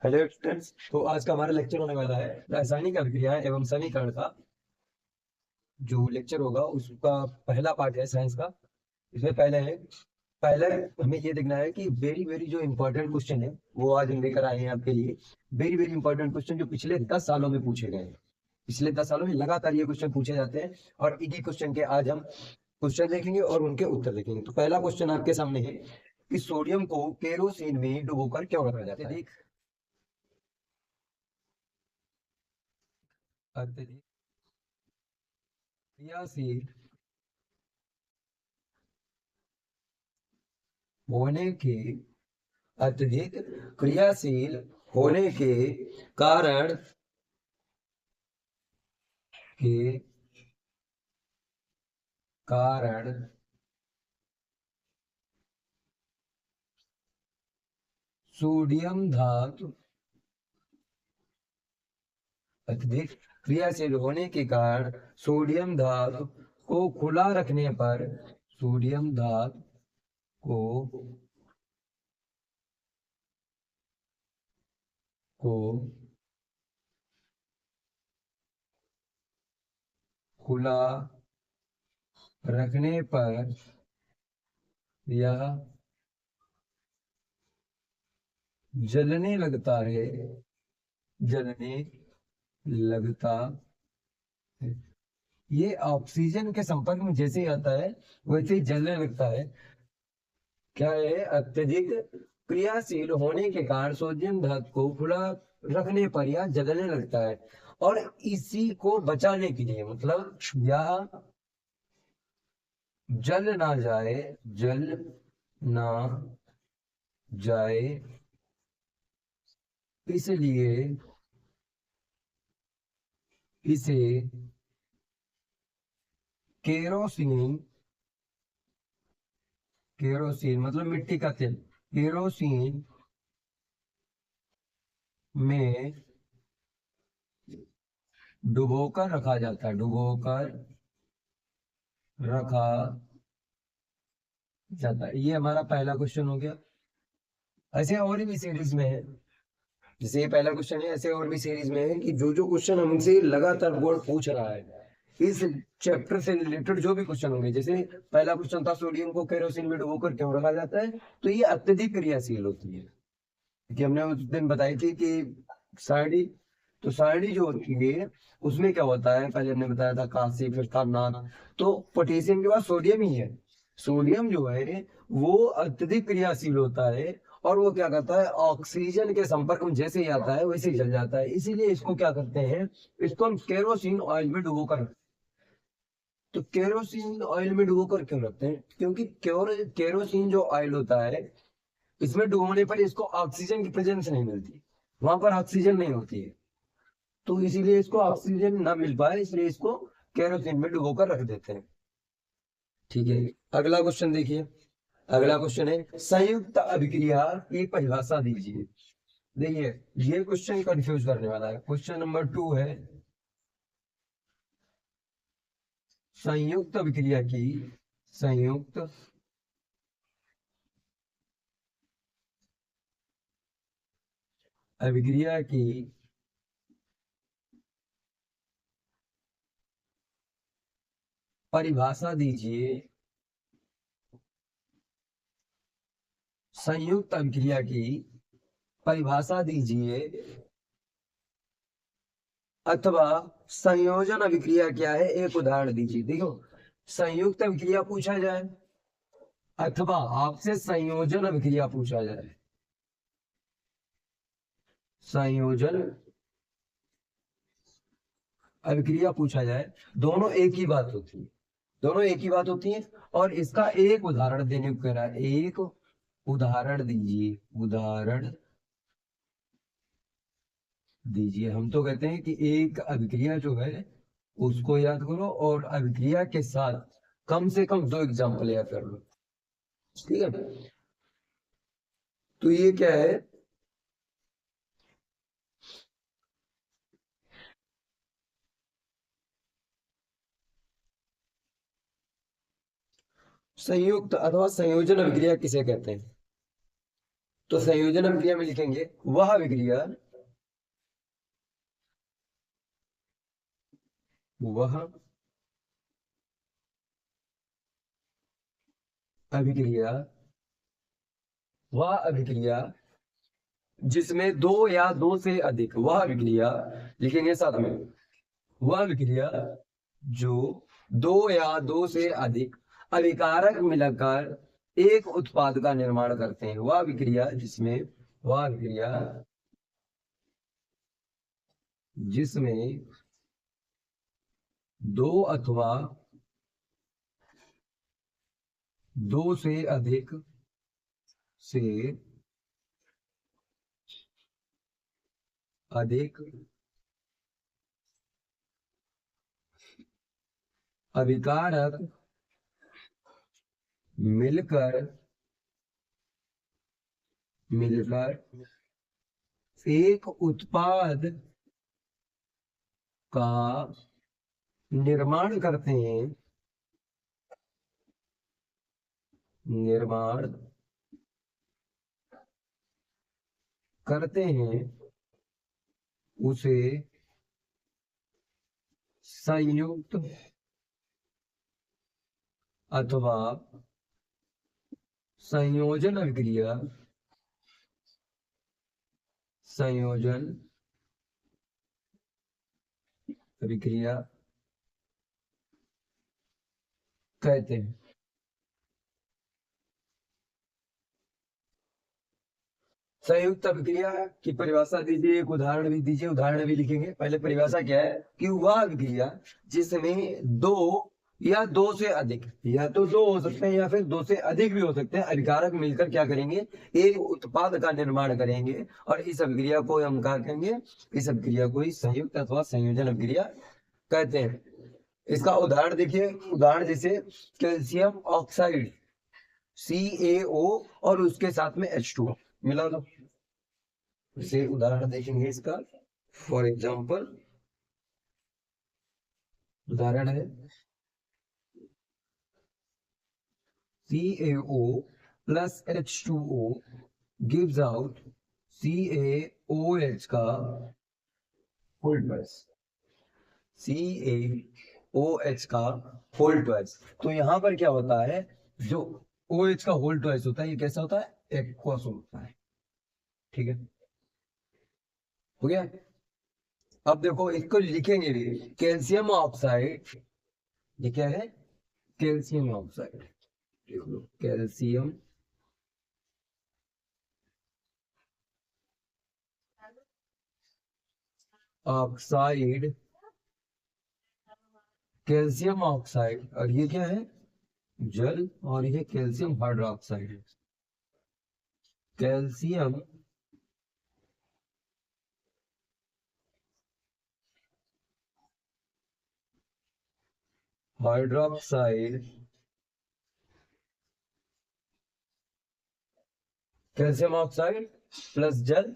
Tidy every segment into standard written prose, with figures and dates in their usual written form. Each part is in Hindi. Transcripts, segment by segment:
Hello students. तो आज का हमारा लेक्चर होने वाला है रासायनिक अभिक्रिया एवं समीकरण का। जो लेक्चर होगा उसका पहला पार्ट है साइंस का। इसमें पहले हमें ये देखना है कि वेरी वेरी जो इंपॉर्टेंट क्वेश्चन है वो आज हम लेकर आए हैं आपके लिए। वेरी वेरी इंपॉर्टेंट क्वेश्चन जो पिछले 10 सालों में पूछे गए हैं। पिछले 10 सालों में लगातार ये क्वेश्चन पूछे जाते हैं और इन्हीं क्वेश्चन के आज हम क्वेश्चन देखेंगे और उनके उत्तर देखेंगे। तो पहला क्वेश्चन आपके सामने है कि सोडियम को केरोसिन में डुबोकर क्यों रखा जाता है। अत्यधिक क्रियाशील होने के अत्यधिक क्रियाशील होने कारण के कारण सोडियम धातु अत्यधिक क्रियाशील होने के कारण सोडियम धातु को खुला रखने पर सोडियम धातु को को खुला रखने पर यह जलने लगता है जलने लगता है। ये ऑक्सीजन के संपर्क में जैसे ही आता है वैसे ही जलने लगता है। क्या है? अत्यधिक क्रियाशील होने के कारण सोडियम धातु को खुला रखने पर यह जलने लगता है और इसी को बचाने के लिए मतलब यह जल ना जाए इसलिए इसे केरोसिन केरोसिन मतलब मिट्टी का तेल केरोसिन में डुबोकर रखा जाता है डुबोकर रखा जाता है। ये हमारा पहला क्वेश्चन हो गया। ऐसे और भी सीरीज में है, जैसे ये पहला क्वेश्चन है ऐसे और भी सीरीज में है कि जो जो क्वेश्चन हमसे लगातार बोर्ड पूछ रहा है इस चैप्टर से रिलेटेड जो भी क्वेश्चन होंगे। जैसे पहला क्वेश्चन था सोडियम को केरोसिन में डुबोकर क्यों रखा जाता है, तो ये अत्यधिक क्रियाशील होती है कि हमने उस दिन बताई थी कि सारणी, तो सारणी जो होती है उसमें क्या होता है, पहले हमने बताया था कांसी फिर था नान। तो पोटेशियम के बाद सोडियम ही है। सोडियम जो है वो अत्यधिक क्रियाशील होता है और वो क्या करता है, ऑक्सीजन के संपर्क में जैसे ही आता है वैसे ही जल जाता है। इसीलिए इसको क्या करते हैं, इसको हम केरोसिन ऑयल में डुबो कर। तो केरोसिन ऑयल में डुबो कर क्यों रखते हैं, क्योंकि केरोसिन जो ऑयल होता है इसमें डुबोने पर इसको ऑक्सीजन की प्रेजेंस नहीं मिलती, वहां पर ऑक्सीजन नहीं होती है। तो इसीलिए इसको ऑक्सीजन ना मिल पाए इसलिए इसको केरोसिन में डुबो कर रख देते हैं। ठीक है, अगला क्वेश्चन देखिए। अगला क्वेश्चन है संयुक्त अभिक्रिया की परिभाषा दीजिए। देखिए ये क्वेश्चन कंफ्यूज करने वाला है। क्वेश्चन नंबर 2 है संयुक्त अभिक्रिया की संयुक्त अभिक्रिया की परिभाषा दीजिए। संयुक्त अभिक्रिया की परिभाषा दीजिए अथवा संयोजन अभिक्रिया क्या है एक उदाहरण दीजिए। देखो संयुक्त अभिक्रिया पूछा जाए अथवा आपसे संयोजन अभिक्रिया पूछा जाए, संयोजन अभिक्रिया पूछा जाए, दोनों एक ही बात होती है, दोनों एक ही बात होती है। और इसका एक उदाहरण देने को कह रहा है, एक उदाहरण दीजिए, उदाहरण दीजिए। हम तो कहते हैं कि एक अभिक्रिया जो है उसको याद करो और अभिक्रिया के साथ कम से कम 2 एग्जाम्पल याद कर लो। ठीक है, तो ये क्या है, संयुक्त अथवा संयोजन अभिक्रिया किसे कहते हैं। तो संयोजन अभिक्रिया में लिखेंगे वह अभिक्रिया, वह अभिक्रिया, वह अभिक्रिया जिसमें दो या दो से अधिक, वह अभिक्रिया लिखेंगे साथ में, वह अभिक्रिया जो दो या दो से अधिक अभिकारक मिलकर एक उत्पाद का निर्माण करते हैं, वह अभिक्रिया जिसमें, वह अभिक्रिया जिसमें दो अथवा दो से अधिक से अधिक अभिकारक मिलकर एक उत्पाद का निर्माण करते हैं, निर्माण करते हैं, उसे संयुक्त अथवा संयोजन अभिक्रिया, संयोजन अभिक्रिया कहते हैं। संयुक्त अभिक्रिया की परिभाषा दीजिए, एक उदाहरण भी दीजिए, उदाहरण भी लिखेंगे। पहले परिभाषा क्या है कि वह अभिक्रिया जिसमें दो या दो से अधिक, या तो दो हो सकते हैं या फिर दो से अधिक भी हो सकते हैं, अभिकारक मिलकर क्या करेंगे, एक उत्पाद का निर्माण करेंगे, और इस अभिक्रिया को हम क्या कहेंगे, इस अभिक्रिया को ही संयुक्त अथवा संयोजन अभिक्रिया कहते हैं। इसका उदाहरण देखिए, उदाहरण जैसे कैल्शियम ऑक्साइड CaO और उसके साथ में H2O मिला दो, इसे उदाहरण देखेंगे इसका। फॉर एग्जाम्पल उदाहरण है CaO plus H2O gives out CaOH का होल ट्वाइस, CaOH का होल ट्वाइस। तो यहाँ पर क्या होता है, जो OH का होल ट्वाइस होता है ये कैसा होता है, एक्वस होता है। ठीक है, हो गया। अब देखो इसको लिखेंगे भी, कैल्शियम ऑक्साइड, ये क्या है, कैल्शियम ऑक्साइड, देख लो कैल्शियम ऑक्साइड, कैल्शियम ऑक्साइड, और ये क्या है, जल, और ये कैल्शियम हाइड्रोक्साइड है। Calcium hydroxide, calcium oxide plus जल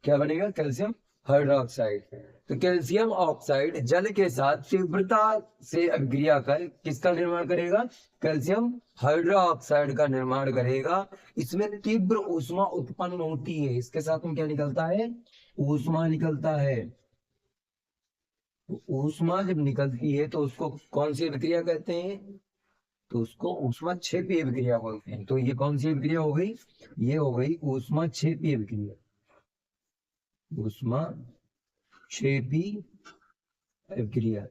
क्या बनेगा, कैल्शियम हाइड्रोक्साइड। तो कैल्शियम ऑक्साइड जल के साथ तीव्रता से अभिक्रिया कर किसका निर्माण करेगा, कैल्शियम हाइड्रोक्साइड का निर्माण करेगा। इसमें तीव्र ऊष्मा उत्पन्न होती है, इसके साथ में क्या निकलता है, ऊष्मा निकलता है। तो ऊष्मा जब निकलती है तो उसको कौन सी अभिक्रिया कहते हैं, तो उसको ऊष्मा क्षेपी अभिक्रिया बोलते हैं। तो ये कौन सी अभिक्रिया हो गई, ये हो गई ऊष्मा क्षेपी अभिक्रिया, ऊष्मा क्षेपी अभिक्रिया।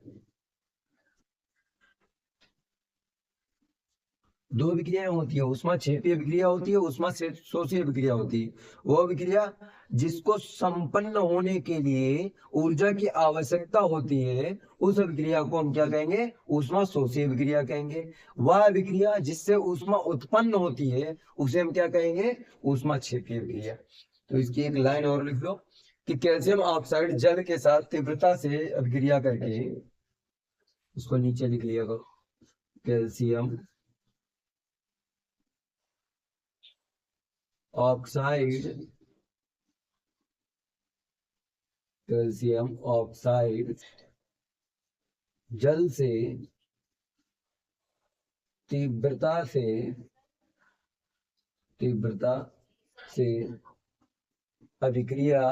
दो अभिक्रियाएं होती है, ऊष्मा क्षेपी अभिक्रिया होती है, ऊष्मा शोषी अभिक्रिया होती है। वो अभिक्रिया जिसको संपन्न होने के लिए ऊर्जा की आवश्यकता होती है, उस अभिक्रिया को हम क्या कहेंगे, ऊष्मा शोषी अभिक्रिया कहेंगे। वह अभिक्रिया जिससे ऊष्मा उत्पन्न होती है उसे हम क्या कहेंगे, ऊष्मा क्षेपी अभिक्रिया। तो इसकी एक लाइन और लिख लो कि कैल्शियम ऑक्साइड जल के साथ तीव्रता से अभिक्रिया करके, उसको नीचे लिख लिया करो, कैल्शियम ऑक्साइड, कैल्शियम ऑक्साइड जल से तीव्रता से अभिक्रिया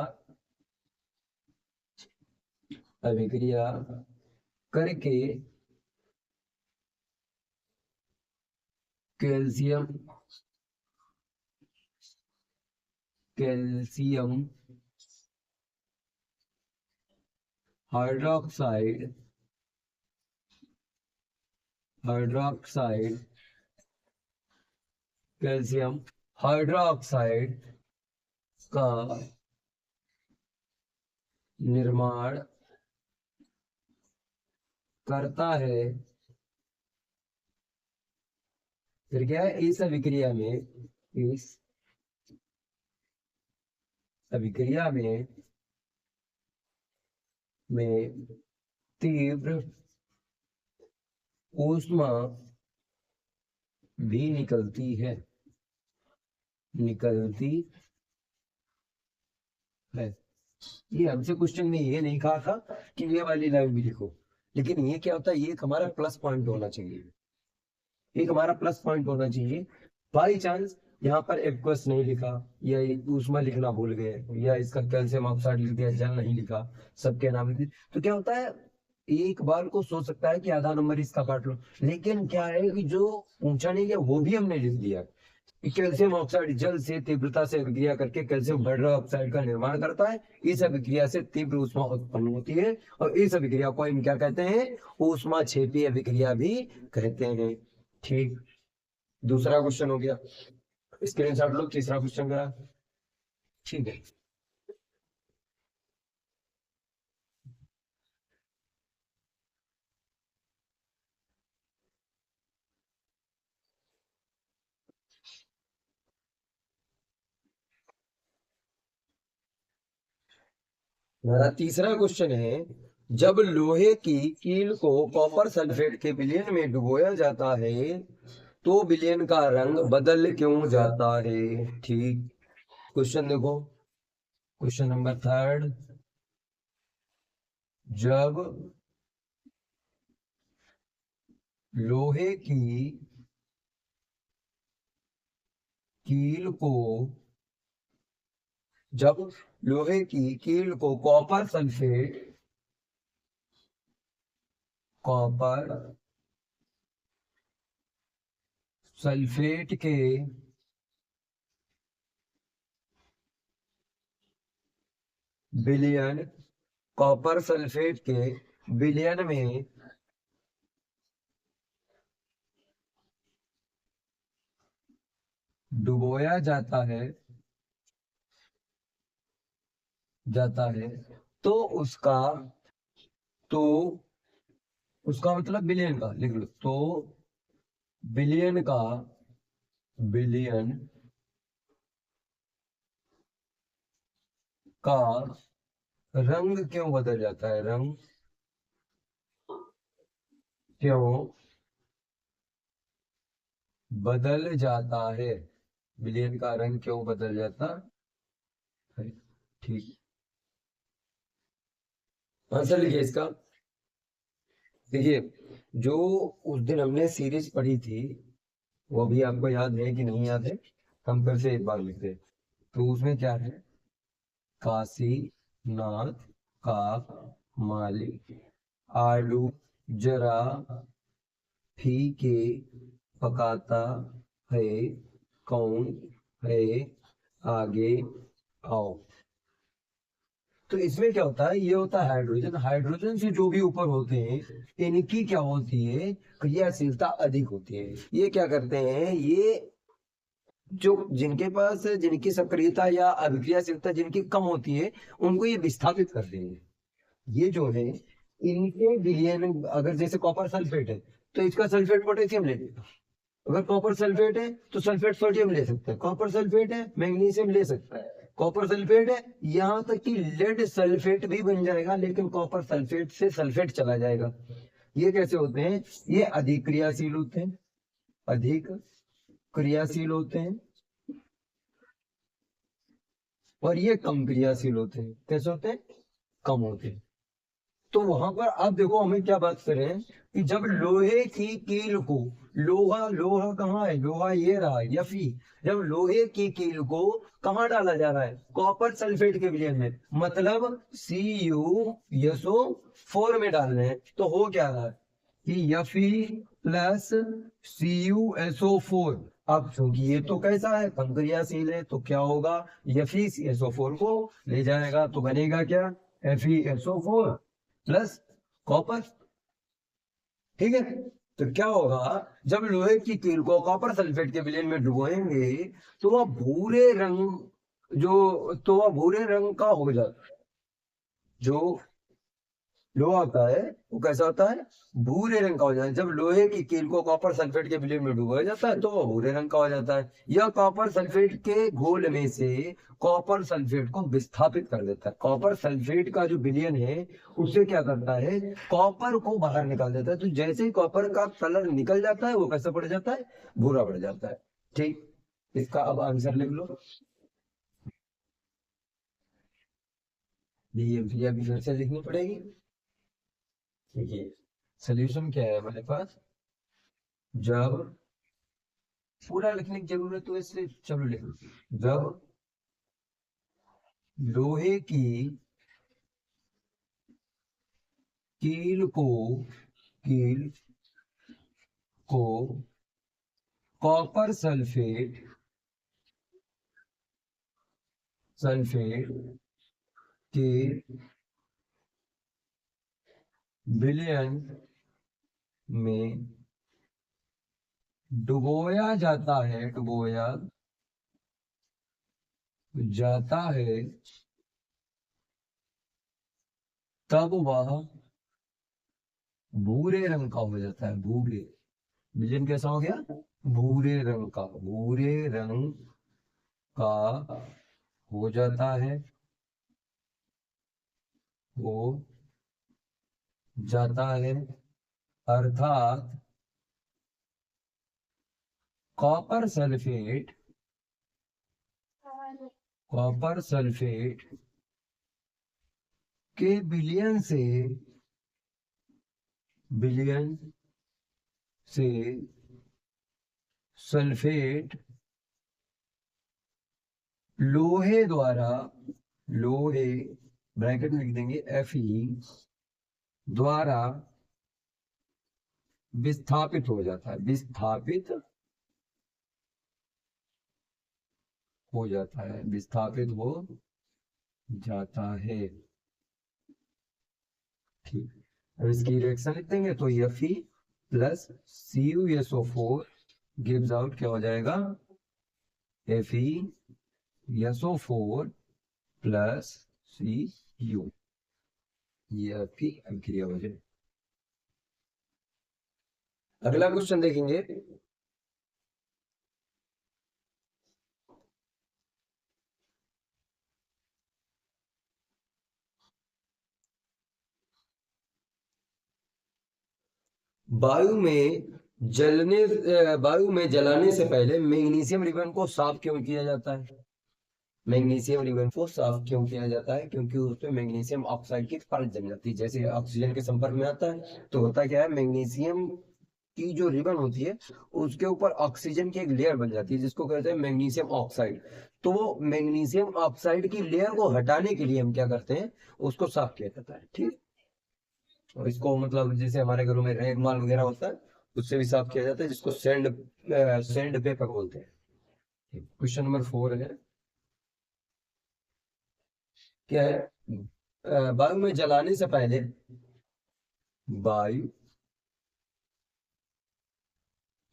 करके कैल्शियम हाइड्रोक्साइड कैल्शियम हाइड्रोक्साइड का निर्माण करता है। फिर क्या है, इस अभिक्रिया में तीव्र ऊष्मा भी निकलती है। ये हमसे क्वेश्चन में ये नहीं कहा था कि ये वाली लाइन भी लिखो, लेकिन ये क्या होता है, ये एक हमारा प्लस पॉइंट होना चाहिए, बाई चांस यहाँ पर एक्वस नहीं लिखा या ऊष्मा लिखना भूल गए या इसका कैल्शियम ऑक्साइड लिख दिया, जल नहीं लिखा, सबके नाम लिख दिए, तो क्या होता है, एक बार को सोच सकता है कि आधा नंबर इसका काट लो, लेकिन क्या है कि जो पूछा नहीं गया वो भी हमने लिख दिया। कैल्शियम ऑक्साइड जल से तीव्रता से अभिक्रिया करके कैल्शियम हाइड्रोक्साइड का निर्माण करता है। इस अभिक्रिया से तीव्र ऊष्मा उत्पन्न होती है और इस अभिक्रिया को हम क्या कहते हैं, ऊष्मा क्षेपी अभिक्रिया भी कहते हैं। ठीक, दूसरा क्वेश्चन हो गया, स्क्रीनशॉट लो, तीसरा क्वेश्चन करा। ठीक है, मेरा तीसरा क्वेश्चन है, जब लोहे की कील को कॉपर सल्फेट के विलयन में डुबोया जाता है तो विलयन का रंग बदल क्यों जाता है। ठीक, क्वेश्चन देखो, क्वेश्चन नंबर 3, जब लोहे की कील को कॉपर सल्फेट के विलयन में डुबोया जाता है तो उसका मतलब विलयन का लिख लो, तो विलयन का रंग क्यों बदल जाता है, विलयन का रंग क्यों बदल जाता है। ठीक, आंसर लिखिए इसका। देखिए, जो उस दिन हमने सीरीज पढ़ी थी वो भी आपको याद है कि नहीं याद है, हम फिर से एक बार लिखते, तो उसमें क्या है, काशीनाथ का मालिक आलू जरा फीके पकाता है, कौन है, आगे आओ। तो इसमें क्या होता है, ये होता है हाइड्रोजन से जो भी ऊपर होते हैं इनकी क्या होती है, क्रियाशीलता अधिक होती है। ये क्या करते हैं, ये जो जिनकी सक्रियता या अभिक्रियाशीलता जिनकी कम होती है उनको ये विस्थापित करते हैं। ये जो है इनके विलयन, अगर जैसे कॉपर सल्फेट है तो इसका सल्फेट पोटेशियम ले लेगा, अगर कॉपर सल्फेट है तो सल्फेट सोडियम ले सकता है, कॉपर सल्फेट है मैग्नीशियम ले सकता है, कॉपर सल्फेट है, यहाँ तक कि लेड सल्फेट भी बन जाएगा, लेकिन कॉपर सल्फेट से सल्फेट चला जाएगा। ये कैसे होते हैं, ये अधिक क्रियाशील होते हैं और ये कम क्रियाशील होते हैं। कैसे होते हैं, कम होते हैं। तो वहां पर आप देखो, हमें क्या बात कर रहे हैं कि जब लोहे की कील को लोहा, लोहा कहाँ है, लोहा ये रहा Fe। जब लोहे की कील को कहाँ डाला जा रहा है, कॉपर सल्फेट के विलयन में, मतलब CuSO4 में डाल रहे हैं, तो हो क्या रहा है कि Fe प्लस CuSO4। अब क्योंकि ये तो कैसा है, कम क्रियाशील है, तो क्या होगा, FeCSO4 को ले जाएगा, तो बनेगा क्या, FeSO4 प्लस कॉपर। ठीक है, तो क्या होगा, जब लोहे की कील को कॉपर सल्फेट के विलयन में डुबोएंगे तो वह भूरे रंग, तो वह भूरे रंग का हो जाता है। जो लोहा होता है वो कैसा होता है, भूरे रंग का हो जाता है। जब लोहे की कील को कॉपर सल्फेट के विलयन में डुबोया जाता है तो वो भूरे रंग का हो जाता है। यह कॉपर सल्फेट के घोल में से कॉपर सल्फेट को विस्थापित कर देता है। कॉपर सल्फेट का जो विलयन है उससे क्या करता है, कॉपर को बाहर निकाल देता है। तो जैसे ही कॉपर का कलर निकल जाता है वो कैसा पड़ जाता है, भूरा पड़ जाता है। ठीक, इसका अब आंसर लिख लो। ये अभी फिर से लिखनी पड़ेगी। देखिए सोल्यूशन क्या है हमारे पास, जब पूरा लिखने की जरूरत तो इसलिए चलो लिख लो। जब लोहे की कील को कील को कॉपर सल्फेट के विलयन में डुबोया जाता है तब वह भूरे रंग का हो जाता है। भूरे, विलयन कैसा हो गया, भूरे रंग का हो जाता है, हो जाता है, अर्थात कॉपर सल्फेट के विलयन से सल्फेट लोहे ब्रैकेट में लिख देंगे Fe द्वारा विस्थापित हो जाता है, विस्थापित हो जाता है। ठीक, अब इसकी रिएक्शन लिख देंगे तो Fe plus CuSO4 gives out क्या हो जाएगा, FeSO4 प्लस Cu। ये आपकी अभिक्रिया हो जाए। अगला क्वेश्चन देखेंगे। वायु में जलाने से पहले मैग्नीशियम रिबन को साफ क्यों किया जाता है, मैग्नीशियम रिबन को साफ क्यों किया जाता है, क्योंकि उसमें मैग्नीशियम ऑक्साइड की परत जम जाती है। जैसे ऑक्सीजन के संपर्क में आता है तो होता क्या है, मैग्नीशियम की जो रिबन होती है उसके ऊपर ऑक्सीजन की एक लेयर बन जाती है जिसको कहते हैं मैग्नीशियम ऑक्साइड। तो वो मैग्नीशियम ऑक्साइड की लेयर को हटाने के लिए हम क्या करते हैं, उसको साफ किया जाता है। ठीक, और इसको मतलब जैसे हमारे घरों में रेग माल वगैरह होता है उससे भी साफ किया जाता है, जिसको सैंड पेपर बोलते हैं। क्वेश्चन नंबर 4 है, क्या है, वायु में जलाने से पहले, वायु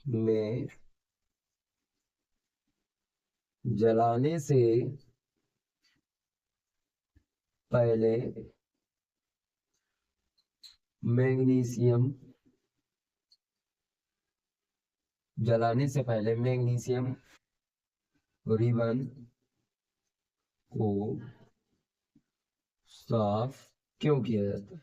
में जलाने से पहले मैग्नीशियम रिबन को साफ क्यों किया जाता है,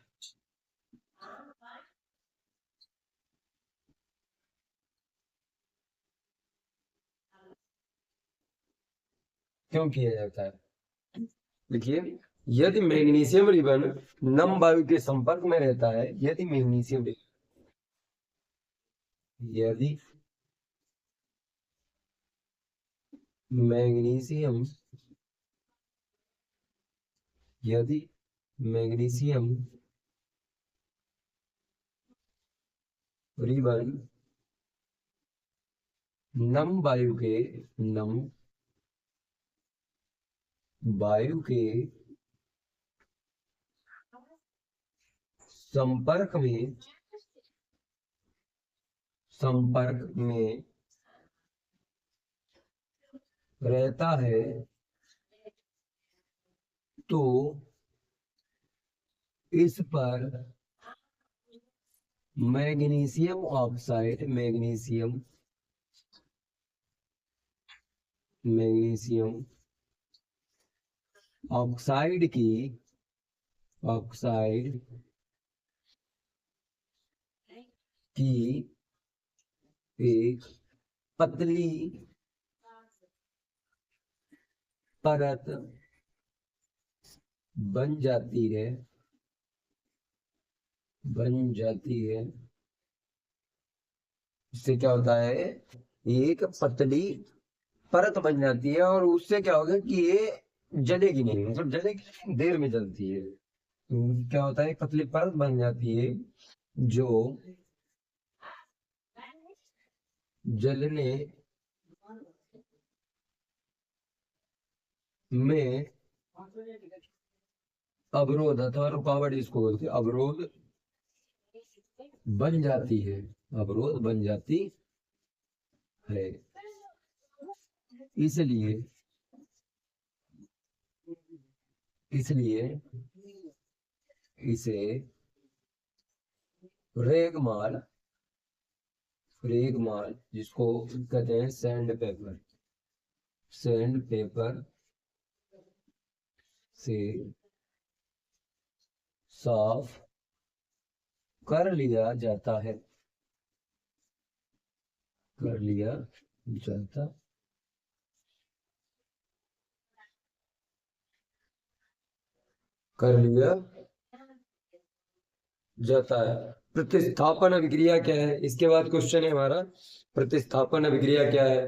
क्यों किया जाता है। देखिए, यदि मैग्नीशियम रिबन नम वायु के संपर्क में रहता है, यदि मैग्नीशियम यदि मैग्नीशियम यदि मैग्नीशियम रिबन नम वायु के संपर्क में रहता है तो इस पर मैग्नीशियम ऑक्साइड की एक पतली परत बन जाती है इससे क्या होता है, एक पतली परत बन जाती है और उससे क्या होगा कि ये जलेगी नहीं, मतलब जलेगी नहीं, देर में जलती है। तो क्या होता है, एक पतली परत बन जाती है जो जलने में अवरोध अथवा रुकावट, इसको बोलते हैं अवरोध बन जाती है, अवरोध बन जाती है। इसलिए इसे रेगमाल जिसको कहते हैं सैंड पेपर से साफ कर लिया जाता है कर लिया जाता है। प्रतिस्थापन अभिक्रिया क्या है, इसके बाद क्वेश्चन है हमारा, प्रतिस्थापन अभिक्रिया क्या है।